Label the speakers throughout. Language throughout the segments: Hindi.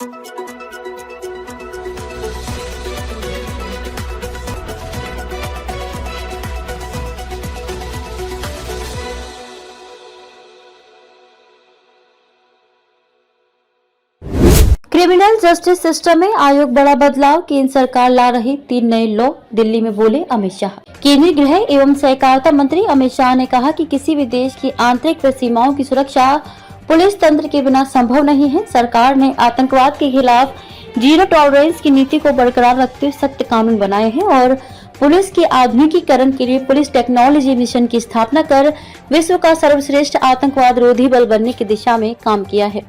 Speaker 1: क्रिमिनल जस्टिस सिस्टम में आयोग बड़ा बदलाव, केंद्र सरकार ला रही 3 नए लॉ, दिल्ली में बोले अमित शाह। केंद्रीय गृह एवं सहकारिता मंत्री अमित शाह ने कहा कि किसी भी देश की आंतरिक सीमाओं की सुरक्षा पुलिस तंत्र के बिना संभव नहीं है। सरकार ने आतंकवाद के खिलाफ जीरो टॉलरेंस की नीति को बरकरार रखते हुए सख्त कानून बनाए हैं और पुलिस के आधुनिकीकरण के लिए पुलिस टेक्नोलॉजी मिशन की स्थापना कर विश्व का सर्वश्रेष्ठ आतंकवाद रोधी बल बनने की दिशा में काम किया है।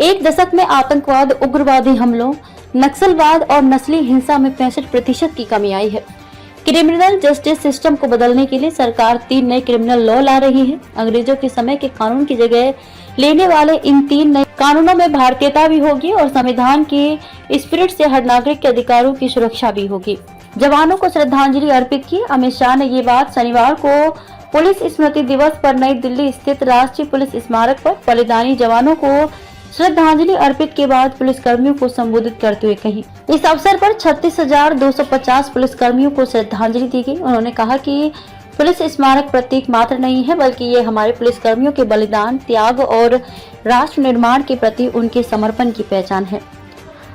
Speaker 1: एक दशक में आतंकवाद, उग्रवादी हमलों, नक्सलवाद और नस्ली हिंसा में 65% की कमी आई है। क्रिमिनल जस्टिस सिस्टम को बदलने के लिए सरकार 3 नए क्रिमिनल लॉ ला रही है। अंग्रेजों के समय के कानून की जगह लेने वाले इन 3 नए कानूनों में भारतीयता भी होगी और संविधान के स्पिरिट से हर नागरिक के अधिकारों की सुरक्षा भी होगी। जवानों को श्रद्धांजलि अर्पित की। अमित शाह ने ये बात शनिवार को पुलिस स्मृति दिवस पर नई दिल्ली स्थित राष्ट्रीय पुलिस स्मारक पर बलिदानी जवानों को श्रद्धांजलि अर्पित के बाद पुलिस कर्मियों को संबोधित करते हुए कही। इस अवसर पर 36,250 पुलिस कर्मियों को श्रद्धांजलि दी गई। उन्होंने कहा कि पुलिस स्मारक प्रतीक मात्र नहीं है, बल्कि ये हमारे पुलिस कर्मियों के बलिदान, त्याग और राष्ट्र निर्माण के प्रति उनके समर्पण की पहचान है।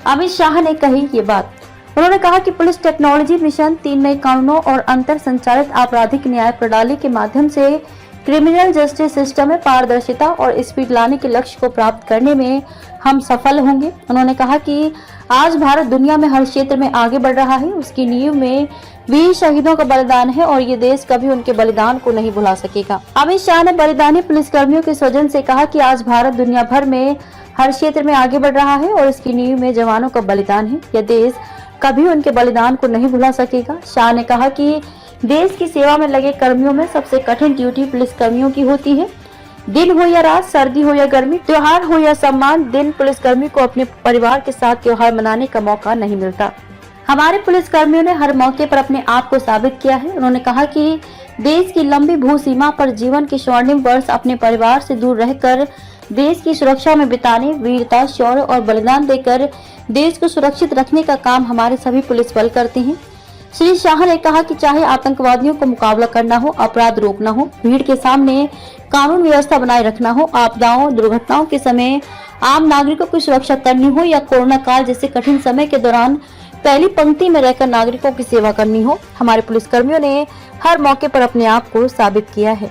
Speaker 1: अमित शाह ने कही ये बात। उन्होंने कहा कि पुलिस टेक्नोलॉजी मिशन 3 नए कानूनों और अंतर संचालित आपराधिक न्याय प्रणाली के माध्यम से क्रिमिनल जस्टिस सिस्टम में पारदर्शिता और स्पीड लाने के लक्ष्य को प्राप्त करने में हम सफल होंगे। उन्होंने कहा कि आज भारत दुनिया में हर क्षेत्र में आगे बढ़ रहा है। उसकी नींव में वीर शहीदों का बलिदान है और ये देश कभी उनके बलिदान को नहीं भुला सकेगा। अमित शाह ने बलिदानी पुलिसकर्मियों के स्वजन से कहा कि आज भारत दुनिया भर में हर क्षेत्र में आगे बढ़ रहा है और इसकी नींव में जवानों का बलिदान है। यह देश कभी उनके बलिदान को नहीं भुला सकेगा। शाह ने कहा कि देश की सेवा में लगे कर्मियों में सबसे कठिन ड्यूटी पुलिस कर्मियों की होती है। दिन हो या रात, सर्दी हो या गर्मी, त्योहार हो या सम्मान दिन, पुलिस कर्मी को अपने परिवार के साथ त्योहार मनाने का मौका नहीं मिलता। हमारे पुलिस कर्मियों ने हर मौके पर अपने आप को साबित किया है। उन्होंने कहा कि देश की लंबी भू सीमा पर जीवन के स्वर्णिम वर्ष अपने परिवार से दूर रहकर देश की सुरक्षा में बिताने, वीरता, शौर्य और बलिदान देकर देश को सुरक्षित रखने का काम हमारे सभी पुलिस बल करते हैं। श्री शाह ने कहा कि चाहे आतंकवादियों को मुकाबला करना हो, अपराध रोकना हो, भीड़ के सामने कानून व्यवस्था बनाए रखना हो, आपदाओं, दुर्घटनाओं के समय आम नागरिकों की सुरक्षा करनी हो या कोरोना काल जैसे कठिन समय के दौरान पहली पंक्ति में रहकर नागरिकों की सेवा करनी हो, हमारे पुलिस कर्मियों ने हर मौके पर अपने आप को साबित किया है।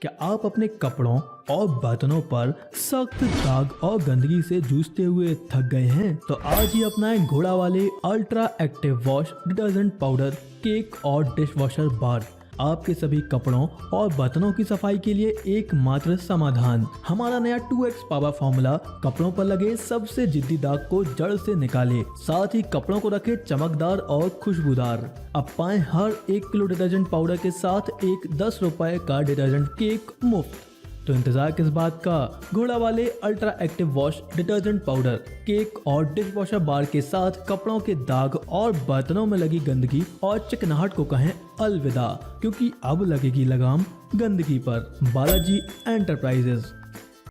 Speaker 2: क्या आप अपने कपड़ों और बर्तनों पर सख्त दाग और गंदगी से जूझते हुए थक गए हैं? तो आज ही अपनाएं घोड़ा वाले ultra active wash detergent powder, cake और डिश वॉशर बार। आपके सभी कपड़ों और बर्तनों की सफाई के लिए एकमात्र समाधान। हमारा नया 2x पावर फॉर्मूला कपड़ों पर लगे सबसे जिद्दी दाग को जड़ से निकाले, साथ ही कपड़ों को रखे चमकदार और खुशबूदार। अब पाएं हर 1 किलो डिटर्जेंट पाउडर के साथ एक 10 रुपए का डिटर्जेंट केक मुफ्त। तो इंतजार किस बात का? घोड़ा वाले ultra active wash detergent powder, cake और डिश वॉशर बार के साथ कपड़ों के दाग और बर्तनों में लगी गंदगी और चिकनाहट को कहें अलविदा, क्योंकि अब लगेगी लगाम गंदगी पर। बालाजी एंटरप्राइजेस।